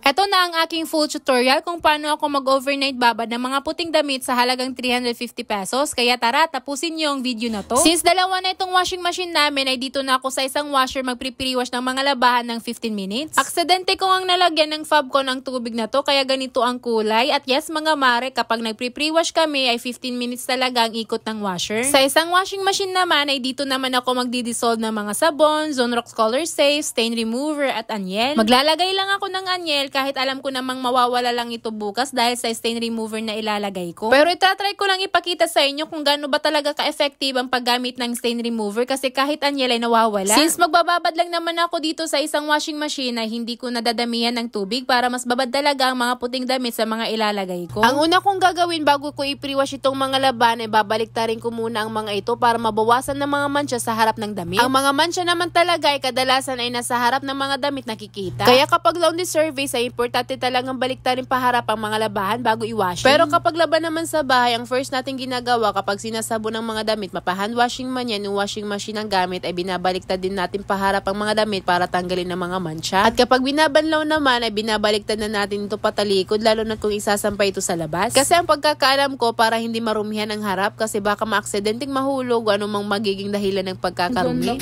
Ito na ang aking full tutorial kung paano ako mag-overnight babad ng mga puting damit sa halagang 350 pesos. Kaya tara, tapusin niyo ang video na to. Since dalawa na itong washing machine namin, ay dito na ako sa isang washer magpre-pre-wash ng mga labahan ng 15 minutes. Aksidente ko ang nalagyan ng fab ko ng tubig na to, kaya ganito ang kulay. At yes mga mare, kapag nagpre-pre-wash kami ay 15 minutes talaga ang ikot ng washer. Sa isang washing machine naman ay dito naman ako magdi-dissolve ng mga sabon, Zonrox Color Safe, stain remover at anyel. Maglalagay lang ako ng anyel kahit alam ko namang mawawala lang ito bukas dahil sa stain remover na ilalagay ko. Pero itatry ko lang ipakita sa inyo kung gaano ba talaga ka-effective ang paggamit ng stain remover kasi kahit anyel ay nawawala. Since magbababad lang naman ako dito sa isang washing machine ay hindi ko nadadamihan ng tubig para mas babad talaga ang mga puting damit sa mga ilalagay ko. Ang una kong gagawin bago ko i-pre-wash itong mga laban ay babaliktarin ko muna ang mga ito para mabawasan ng mga mancha sa harap ng damit. Ang mga mancha naman talaga ay kadalasan ay nasa harap ng mga damit nakikita. Kaya kapag laundry service ay importante talagang baliktarin paharap ang mga labahan bago i-washing. Pero kapag laban naman sa bahay, ang first nating ginagawa kapag sinasabon ng mga damit, mapa-hand washing man yan, yung washing machine ang gamit, ay binabaliktad din natin paharap ang mga damit para tanggalin ang mga mancha. At kapag binabanlaw naman, ay binabaliktad na natin ito patalikod, lalo na kung isasampay ito sa labas. Kasi ang pagkakaalam ko, para hindi marumihan ang harap, kasi baka ma-aksidenteng mahulog o anumang magiging dahilan ng pagkakarumi.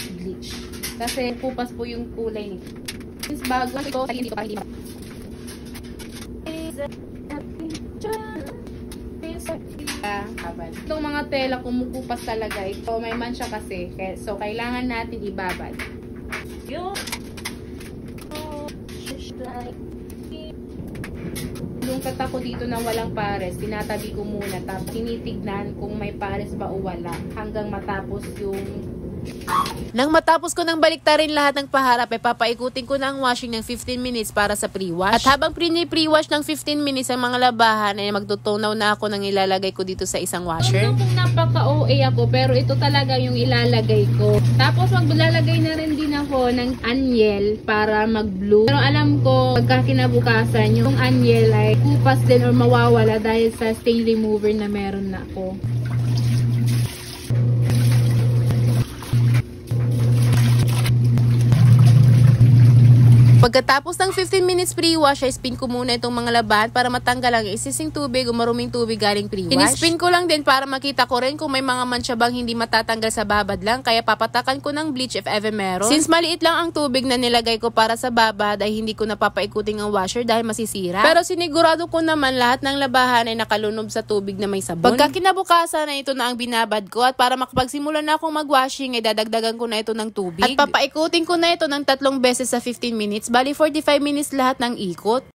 Kasi kupas po yung kulay nito. Since bago ito, ay hindi ko kahit itong mga tela kumukupas talaga ito, may mancha kasi, so kailangan natin ibabad yung kata ko dito na walang pares, tinatabi ko muna tapos tinitignan kung may pares ba o wala hanggang matapos yung nang matapos ko nang baliktarin lahat ng paharap, ay papaikutin ko na ang washing ng 15 minutes para sa pre-wash. At habang pre-wash ng 15 minutes ang mga labahan, ay magtutunaw na ako ng ilalagay ko dito sa isang washer. Kung napaka-OA ako, pero ito talaga yung ilalagay ko. Tapos maglalagay na rin din ako ng anyel para mag-blue. Pero alam ko, pagka kinabukasan, yung anyel ay kupas din or mawawala dahil sa stain remover na meron na ako. Pagkatapos ng 15 minutes pre-wash, ay spin ko muna itong mga labahan para matanggal ang isising tubig o maruming tubig galing pre-wash. Inispin ko lang din para makita ko rin kung may mga mancha bang hindi matatanggal sa babad lang, kaya papatakan ko ng bleach if ever meron. Since maliit lang ang tubig na nilagay ko para sa babad, ay hindi ko napapaikuting ang washer dahil masisira. Pero sinigurado ko naman lahat ng labahan ay nakalunob sa tubig na may sabon. Pagka kinabukasan na ito na ang binabad ko, at para makapagsimula na akong mag-washing, ay dadagdagan ko na ito ng tubig. At papaikutin ko na ito ng 3 beses sa 15 minutes. Bali 45 minutes lahat ng ikot.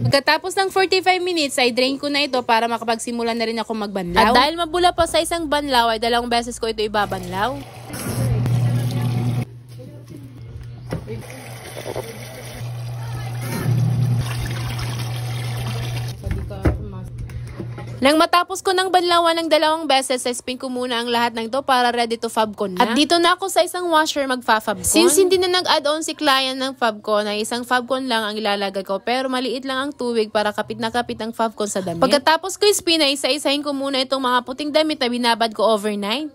Pagkatapos ng 45 minutes ay drain ko na ito para makapagsimula na rin ako magbanlaw. At dahil mabula pa sa isang banlaw ay 2 beses ko ito ibabanlaw. Nang matapos ko ng banlawan ng 2 beses, spin ko muna ang lahat ng to para ready to fabcon na. At dito na ako sa isang washer magfa-fabcon. Since hindi na nag-add-on si client ng fabcon, ay isang fabcon lang ang ilalagay ko, pero maliit lang ang tubig para kapit na kapit ang fabcon sa damit. Pagkatapos ko spin, ay isa-isahin ko muna itong mga puting damit na binabad ko overnight.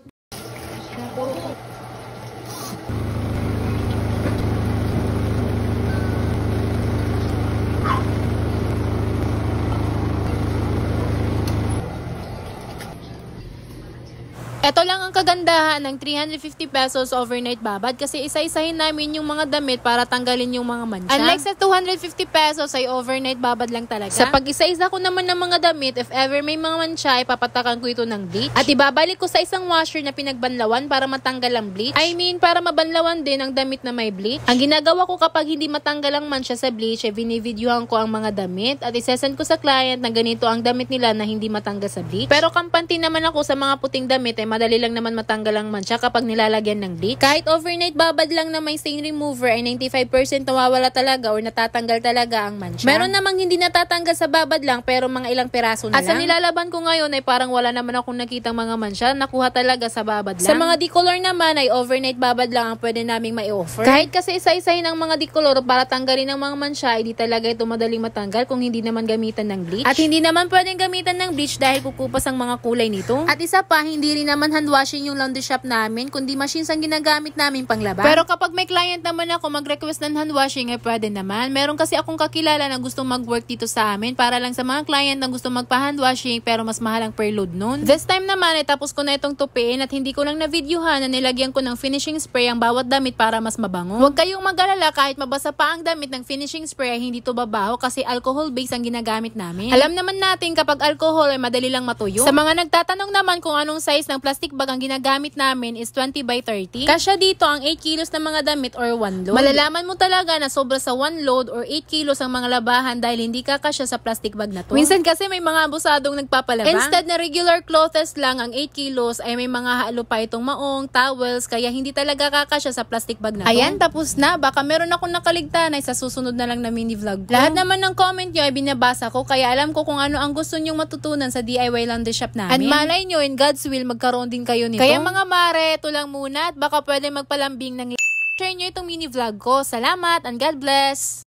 Ito lang ang kagandahan ng 350 pesos overnight babad kasi isa-isahin namin yung mga damit para tanggalin yung mga mancha. Unlike sa 250 pesos ay overnight babad lang talaga. Sa pag-isa-isa ko naman ng mga damit, if ever may mga mancha ay papatakan ko ito ng bleach. At ibabalik ko sa isang washer na pinagbanlawan para matanggal ang bleach. I mean, para mabanlawan din ang damit na may bleach. Ang ginagawa ko kapag hindi matanggal ang mancha sa bleach ay binivideohan ko ang mga damit at isesend ko sa client na ganito ang damit nila na hindi matanggal sa bleach. Pero kampante naman ako sa mga puting damit ay madali lang naman matanggal ang mancha kapag nilalagyan ng bleach. Kahit overnight babad lang na may stain remover ay 95% nawawala talaga or natatanggal talaga ang mancha. Meron namang hindi natatanggal sa babad lang pero mga ilang piraso na lang. At sa nilalaban ko ngayon ay parang wala naman akong nakitang mga mancha, nakuha talaga sa babad lang. Sa mga decolor naman ay overnight babad lang ang pwede naming mai-offer. Kahit kasi isa-isahin ang mga decolor para tanggalin ang mga mancha ay di talaga ito madaling matanggal kung hindi naman gamitan ng bleach. At hindi naman pwedeng gamitan ng bleach dahil kukupas ang mga kulay nito. At isa pa, hindi rin naman naman hand washing yung laundry shop namin, kundi machines ang ginagamit namin panglaban. Pero kapag may client naman ako mag-request ng hand washing, ay pwede naman. Meron kasi akong kakilala na gustong mag-work dito sa amin para lang sa mga client na gustong magpa-hand washing pero mas mahal ang per load nun. This time naman ay tapos ko na itong tupiin at hindi ko lang na-videohan na nilagyan ko ng finishing spray ang bawat damit para mas mabango. Huwag kayong mag-alala, kahit mabasa pa ang damit ng finishing spray ay hindi to babaho kasi alcohol base ang ginagamit namin. Alam naman natin kapag alcohol ay madali lang matuyo. Sa mga nagtatanong naman kung anong size ng plastic bag ang ginagamit namin is 20 by 30. Kasya dito ang 8 kilos na mga damit or 1 load. Malalaman mo talaga na sobra sa 1 load or 8 kilos ang mga labahan dahil hindi kakasya sa plastic bag na to. Minsan kasi may mga abusadong nagpapalaba. Instead na regular clothes lang ang 8 kilos ay may mga halo pa itong maong, towels, kaya hindi talaga kakasya sa plastic bag na to. Ayan, tapos na. Baka meron akong nakaligtaan ay sa susunod na lang na mini vlog ko. Lahat naman ng comment nyo ay binabasa ko kaya alam ko kung ano ang gusto nyong matutunan sa DIY laundry shop namin. At malay nyo, in God's will, magkaroon din kayo nito. Kaya mga mare, ito lang muna at baka pwede magpalambing ng share nyo itong mini vlog ko. Salamat and God bless!